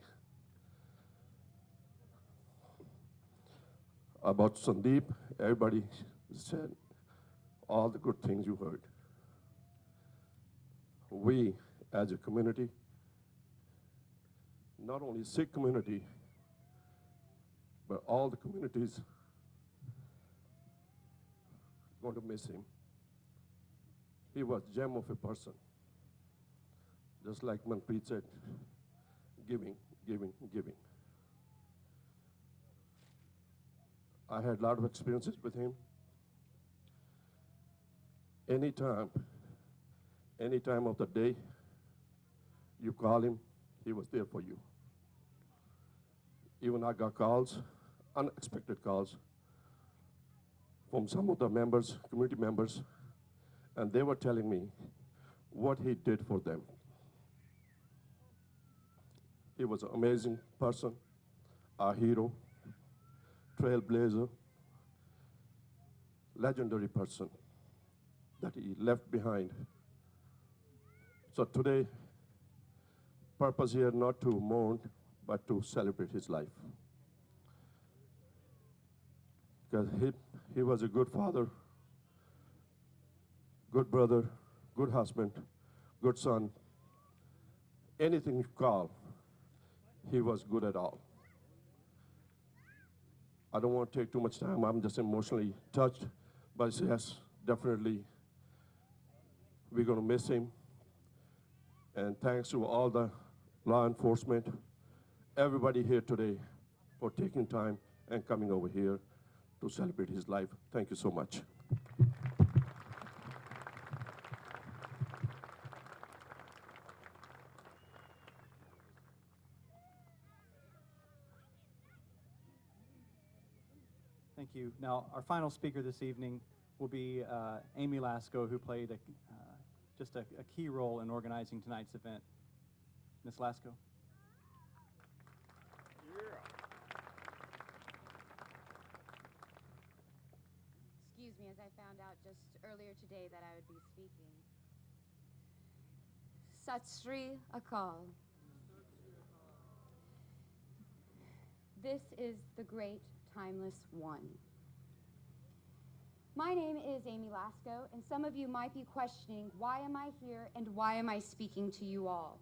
About Sandeep, everybody said all the good things you heard. We, as a community, not only Sikh community, but all the communities going to miss him. He was a gem of a person. Just like Manpreet said, giving, giving, giving. I had a lot of experiences with him. Any time of the day, you call him, he was there for you. Even I got calls, unexpected calls, from some of the members, community members, and they were telling me what he did for them. He was an amazing person, a hero, trailblazer, legendary person that he left behind. So today, purpose here not to mourn, but to celebrate his life. Because he was a good father, good brother, good husband, good son. Anything you call, he was good at all. I don't want to take too much time. I'm just emotionally touched. But yes, definitely, we're going to miss him. And thanks to all the law enforcement, everybody here today for taking time and coming over here to celebrate his life. Thank you so much. Thank you. Now, our final speaker this evening will be Amy Lasko, who played just a key role in organizing tonight's event. Ms. Lasko. Excuse me, as I found out just earlier today that I would be speaking. Sat Sri Akal. This is the great timeless one. My name is Amy Lasko, and some of you might be questioning, why am I here and why am I speaking to you all?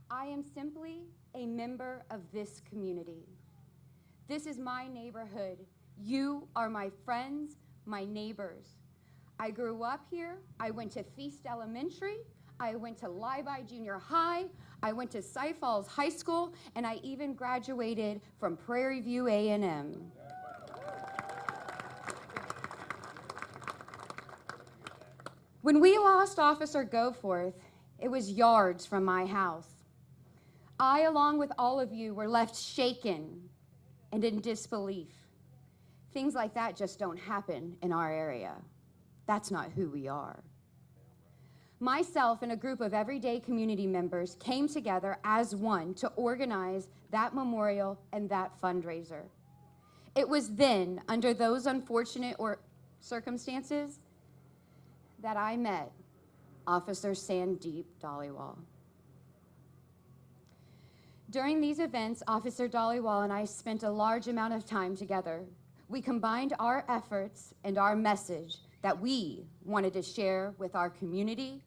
I am simply a member of this community. This is my neighborhood. You are my friends, my neighbors. I grew up here. I went to Feast Elementary. I went to Lyby Junior High. I went to Cy Falls High School, and I even graduated from Prairie View A&M. When we lost Officer Goforth, it was yards from my house. I, along with all of you, were left shaken and in disbelief. Things like that just don't happen in our area. That's not who we are. Myself and a group of everyday community members came together as one to organize that memorial and that fundraiser. It was then, under those unfortunate circumstances, that I met Officer Sandeep Dhaliwal. During these events, Officer Dhaliwal and I spent a large amount of time together. We combined our efforts and our message that we wanted to share with our community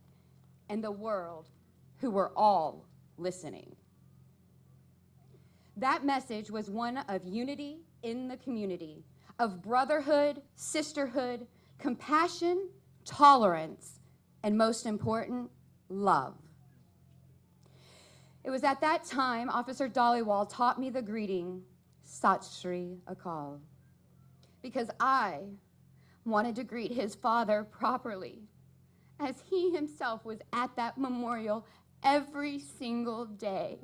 and the world, who were all listening. That message was one of unity in the community, of brotherhood, sisterhood, compassion, tolerance, and most important, love. It was at that time Officer Dhaliwal taught me the greeting, Sat Sri Akal, because I wanted to greet his father properly, as he himself was at that memorial every single day.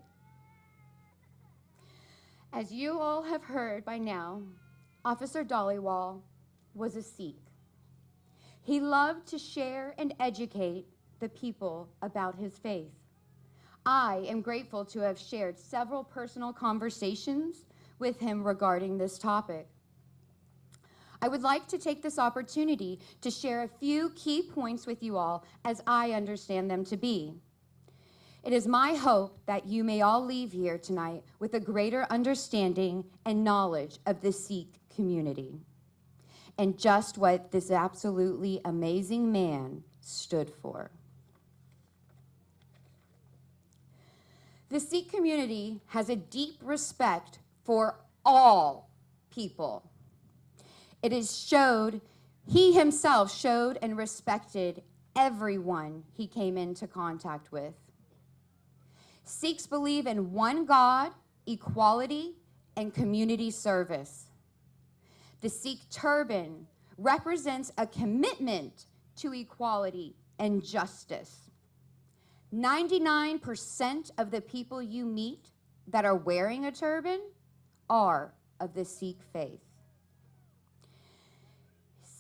As you all have heard by now, Officer Dhaliwal was a Sikh. He loved to share and educate the people about his faith. I am grateful to have shared several personal conversations with him regarding this topic. I would like to take this opportunity to share a few key points with you all as I understand them to be. It is my hope that you may all leave here tonight with a greater understanding and knowledge of the Sikh community and just what this absolutely amazing man stood for. The Sikh community has a deep respect for all people. He himself showed and respected everyone he came into contact with. Sikhs believe in one God, equality, and community service. The Sikh turban represents a commitment to equality and justice. 99% of the people you meet that are wearing a turban are of the Sikh faith.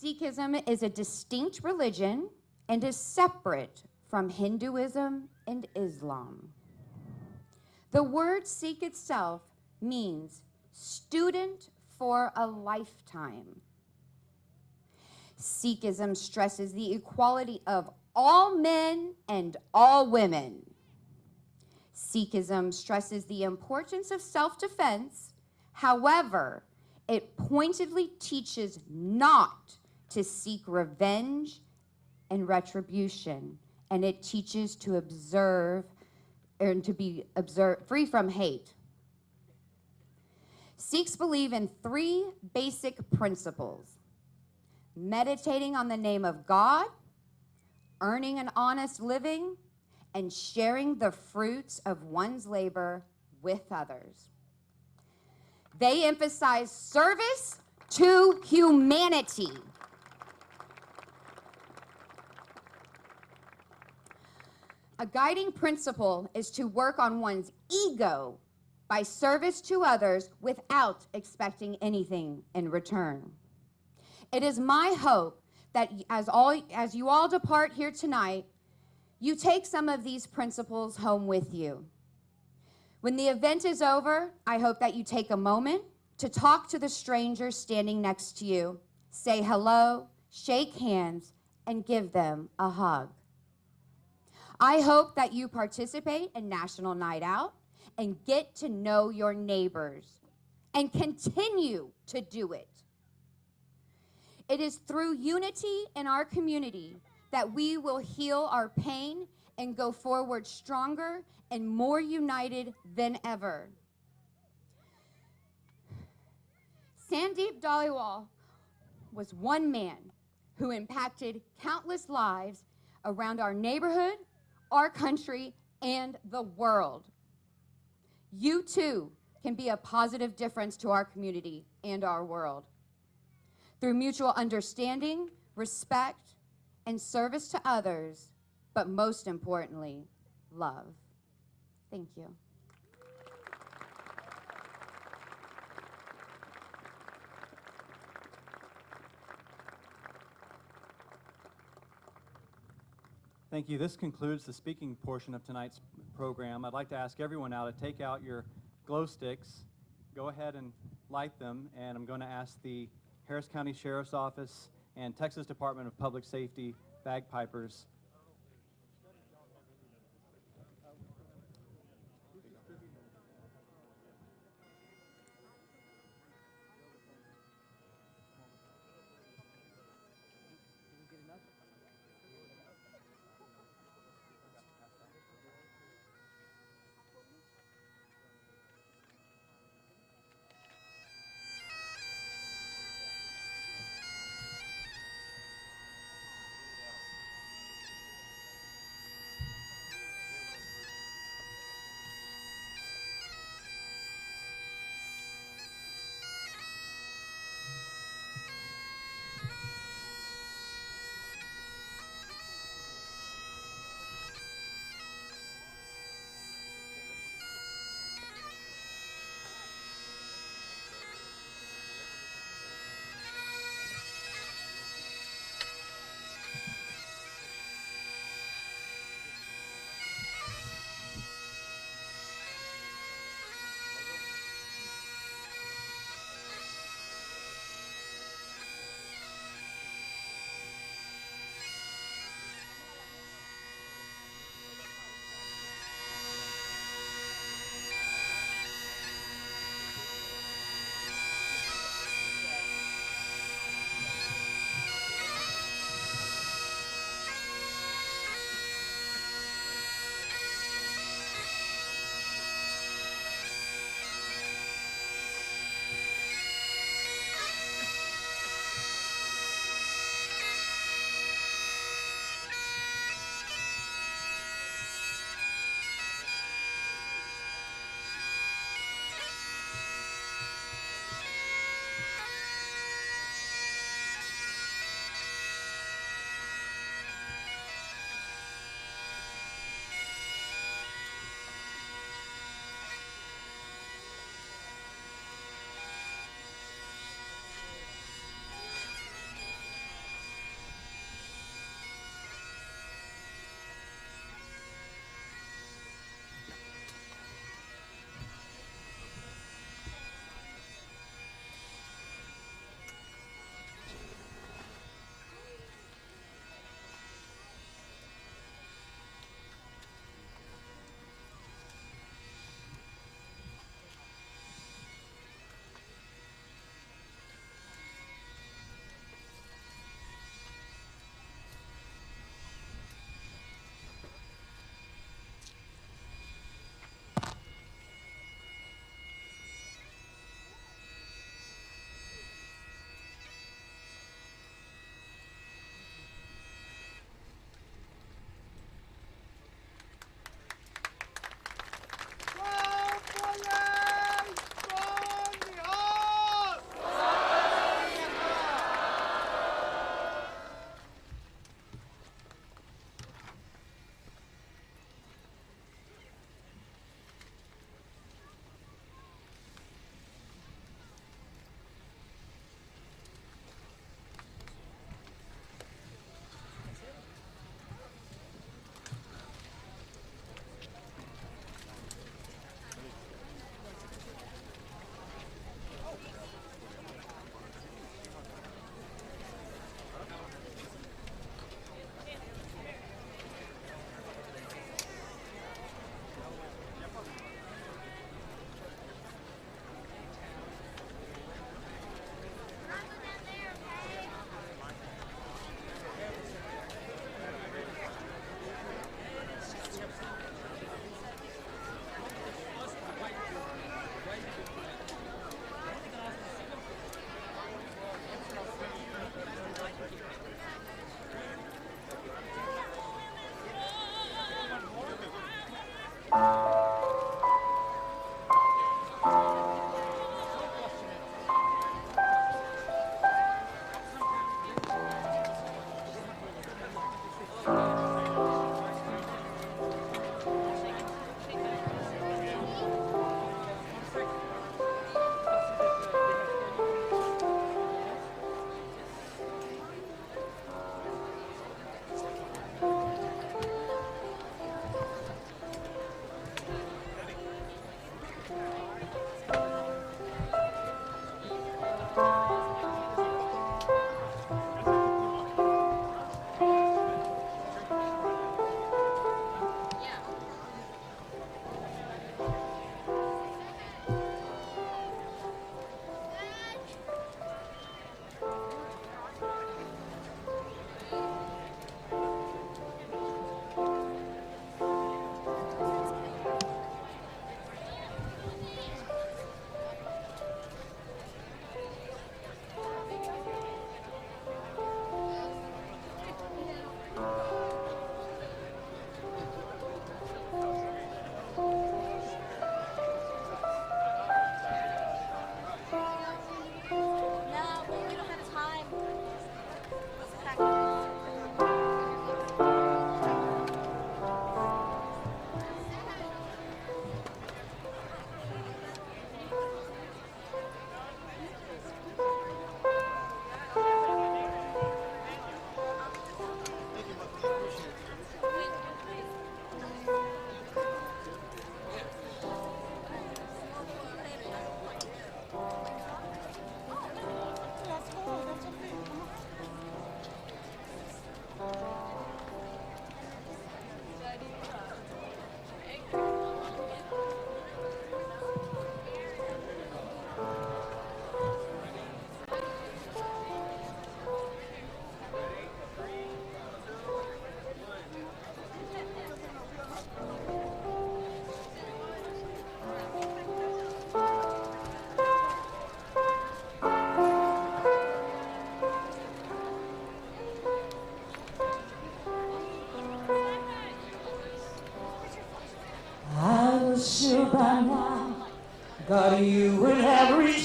Sikhism is a distinct religion and is separate from Hinduism and Islam. The word Sikh itself means student for a lifetime. Sikhism stresses the equality of all men and all women. Sikhism stresses the importance of self-defense. However, it pointedly teaches not to seek revenge and retribution, and it teaches to observe and to be free from hate. Sikhs believe in 3 basic principles: meditating on the name of God, earning an honest living, and sharing the fruits of one's labor with others. They emphasize service to humanity. A guiding principle is to work on one's ego by service to others without expecting anything in return. It is my hope that as you all depart here tonight, you take some of these principles home with you. When the event is over, I hope that you take a moment to talk to the stranger standing next to you, say hello, shake hands, and give them a hug. I hope that you participate in National Night Out and get to know your neighbors and continue to do it. It is through unity in our community that we will heal our pain and go forward stronger and more united than ever. Sandeep Dhaliwal was one man who impacted countless lives around our neighborhood, our country, and the world. You too can be a positive difference to our community and our world. Through mutual understanding, respect, and service to others, but most importantly, love. Thank you. Thank you. This concludes the speaking portion of tonight's program. I'd like to ask everyone now to take out your glow sticks, go ahead and light them, and I'm going to ask the Harris County Sheriff's Office and Texas Department of Public Safety bagpipers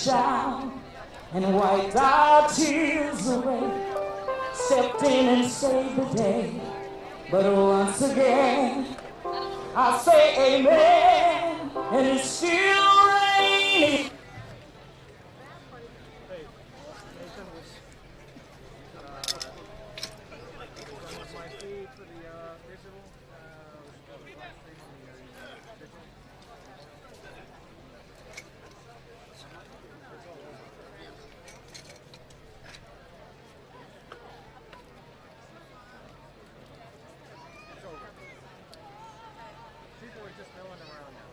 reached out and wiped our tears away, stepped in and saved the day. But once again, I say amen, and it's still raining. People are just milling around now.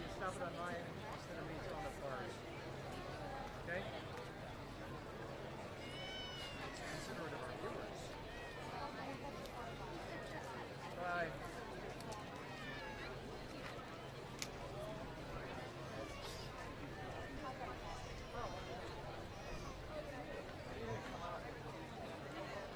You stop it on mine instead of me on the first. Okay? Considerate of